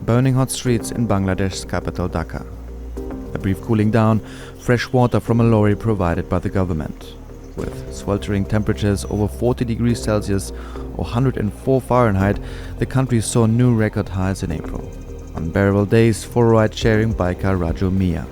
Burning hot streets in Bangladesh's capital Dhaka. A brief cooling down, fresh water from a lorry provided by the government. With sweltering temperatures over 40 degrees Celsius or 104 Fahrenheit, the country saw new record highs in April. Unbearable days for ride-sharing biker Raju Mia.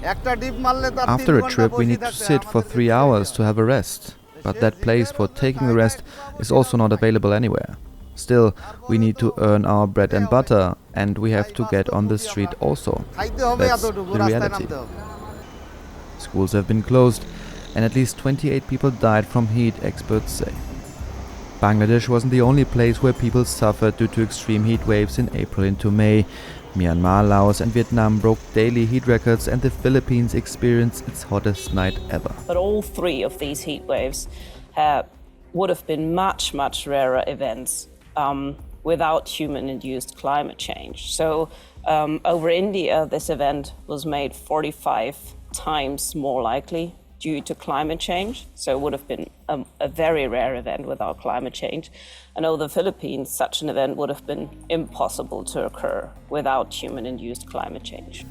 After a trip, we need to sit for 3 hours to have a rest. But that place for taking a rest is also not available anywhere. Still, we need to earn our bread and butter, and we have to get on the street also. That's the reality. Schools have been closed, and at least 28 people died from heat, experts say. Bangladesh wasn't the only place where people suffered due to extreme heat waves in April into May. Myanmar, Laos and Vietnam broke daily heat records, and the Philippines experienced its hottest night ever. But all three of these heat waves would have been much, much rarer events without human-induced climate change. So over India, this event was made 45 times more likely due to climate change. So it would have been a very rare event without climate change. And over the Philippines, such an event would have been impossible to occur without human-induced climate change.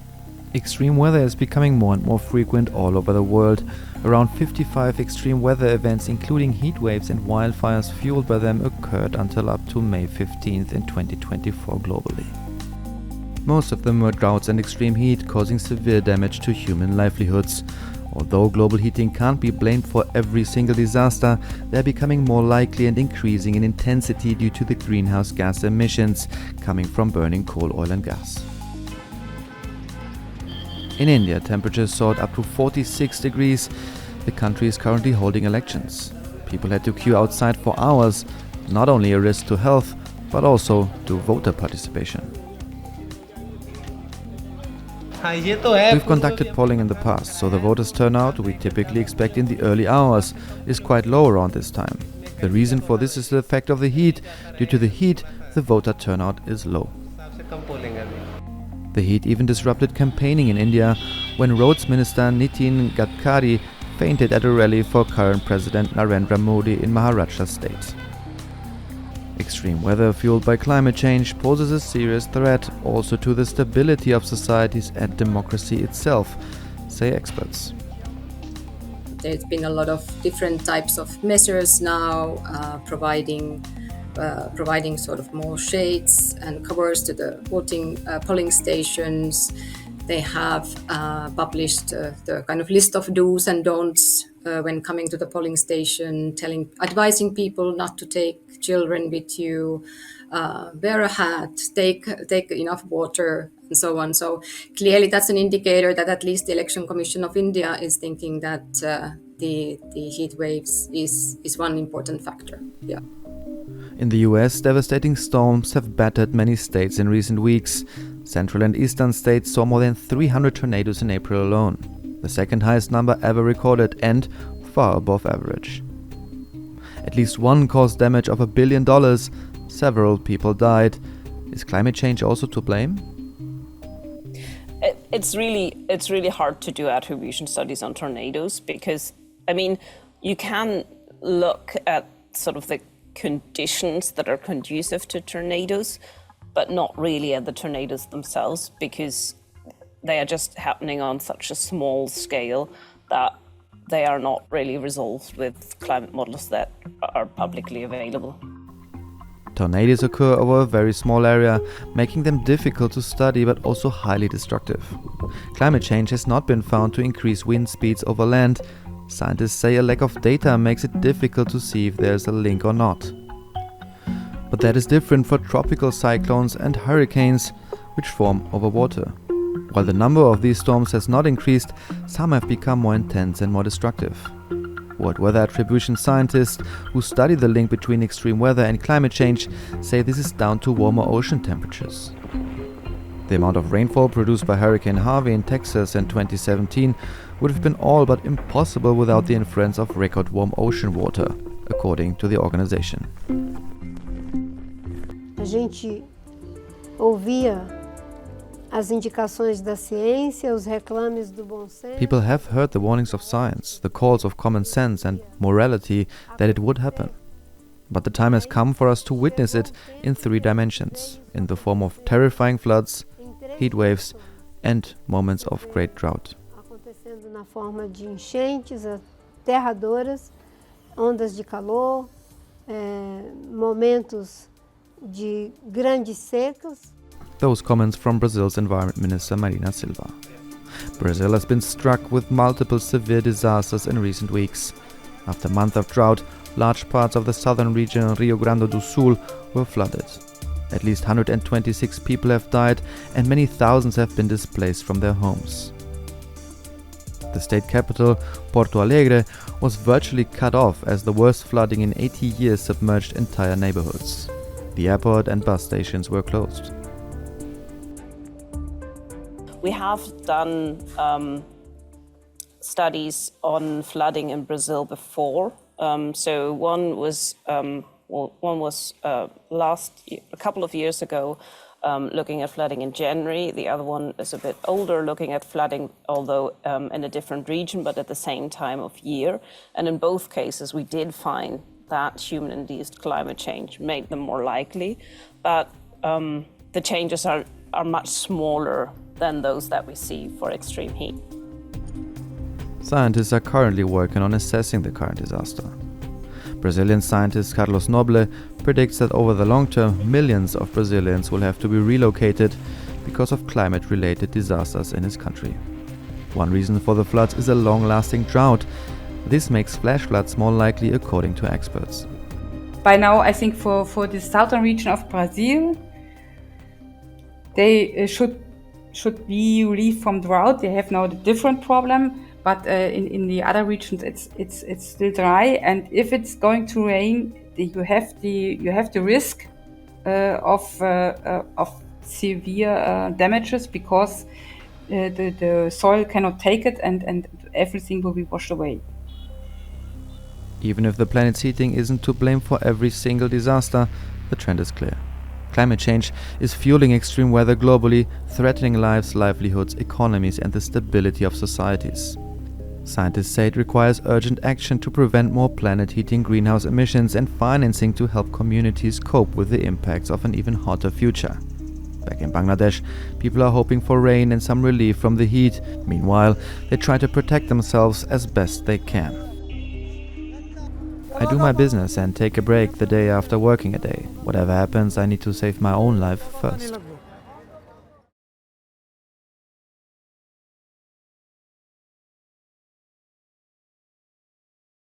Extreme weather is becoming more and more frequent all over the world. Around 55 extreme weather events, including heat waves and wildfires fueled by them, occurred until up to May 15th in 2024 globally. Most of them were droughts and extreme heat, causing severe damage to human livelihoods. Although global heating can't be blamed for every single disaster, they're becoming more likely and increasing in intensity due to the greenhouse gas emissions coming from burning coal, oil and gas. In India, temperatures soared up to 46 degrees. The country is currently holding elections. People had to queue outside for hours, not only a risk to health, but also to voter participation. We've conducted polling in the past, so the voters' turnout we typically expect in the early hours is quite low around this time. The reason for this is the effect of the heat. Due to the heat, the voter turnout is low. The heat even disrupted campaigning in India when Roads Minister Nitin Gadkari fainted at a rally for current President Narendra Modi in Maharashtra state. Extreme weather fueled by climate change poses a serious threat also to the stability of societies and democracy itself, say experts. There's been a lot of different types of measures now, providing sort of more shades and covers to the polling stations. They have published the kind of list of do's and don'ts when coming to the polling station, advising people not to take children with you, wear a hat, take enough water, and so on. So clearly, that's an indicator that at least the Election Commission of India is thinking that the heat waves is one important factor. Yeah. In the US, devastating storms have battered many states in recent weeks. Central and eastern states saw more than 300 tornadoes in April alone, the second highest number ever recorded and far above average. At least one caused damage of $1 billion. Several people died. Is climate change also to blame? It's really hard to do attribution studies on tornadoes because, I mean, you can look at sort of the conditions that are conducive to tornadoes, but not really at the tornadoes themselves because they are just happening on such a small scale that they are not really resolved with climate models that are publicly available. Tornadoes occur over a very small area, making them difficult to study but also highly destructive. Climate change has not been found to increase wind speeds over land. Scientists say a lack of data makes it difficult to see if there's a link or not. But that is different for tropical cyclones and hurricanes, which form over water. While the number of these storms has not increased, some have become more intense and more destructive. World weather attribution scientists who study the link between extreme weather and climate change say this is down to warmer ocean temperatures. The amount of rainfall produced by Hurricane Harvey in Texas in 2017 would have been all but impossible without the influence of record warm ocean water, according to the organization. A gente ouvia as indicações da ciência, os reclames do bom senso. People have heard the warnings of science, the calls of common sense and morality that it would happen. But the time has come for us to witness it in 3 dimensions, in the form of terrifying floods, heat waves, and moments of great drought. Acontecendo na forma de enchentes aterradoras, ondas de calor, momentos de grandes secas. Those comments from Brazil's Environment Minister Marina Silva. Brazil has been struck with multiple severe disasters in recent weeks. After a month of drought, large parts of the southern region Rio Grande do Sul were flooded. At least 126 people have died and many thousands have been displaced from their homes. The state capital, Porto Alegre, was virtually cut off as the worst flooding in 80 years submerged entire neighborhoods. The airport and bus stations were closed. We have done studies on flooding in Brazil before. So one was a couple of years ago, looking at flooding in January. The other one is a bit older, looking at flooding, although in a different region, but at the same time of year. And in both cases, we did find that human-induced climate change made them more likely, but the changes are much smaller than those that we see for extreme heat. Scientists are currently working on assessing the current disaster. Brazilian scientist Carlos Noble predicts that over the long term, millions of Brazilians will have to be relocated because of climate-related disasters in his country. One reason for the floods is a long-lasting drought. This makes flash floods more likely, according to experts. By now, I think for the southern region of Brazil, they should be relieved from drought. They have now a different problem. But in the other regions, it's still dry, and if it's going to rain, you have the risk of severe damages because the soil cannot take it, and everything will be washed away. Even if the planet's heating isn't to blame for every single disaster, the trend is clear. Climate change is fueling extreme weather globally, threatening lives, livelihoods, economies, and the stability of societies. Scientists say it requires urgent action to prevent more planet-heating greenhouse emissions and financing to help communities cope with the impacts of an even hotter future. Back in Bangladesh, people are hoping for rain and some relief from the heat. Meanwhile, they try to protect themselves as best they can. I do my business and take a break the day after working a day. Whatever happens, I need to save my own life first.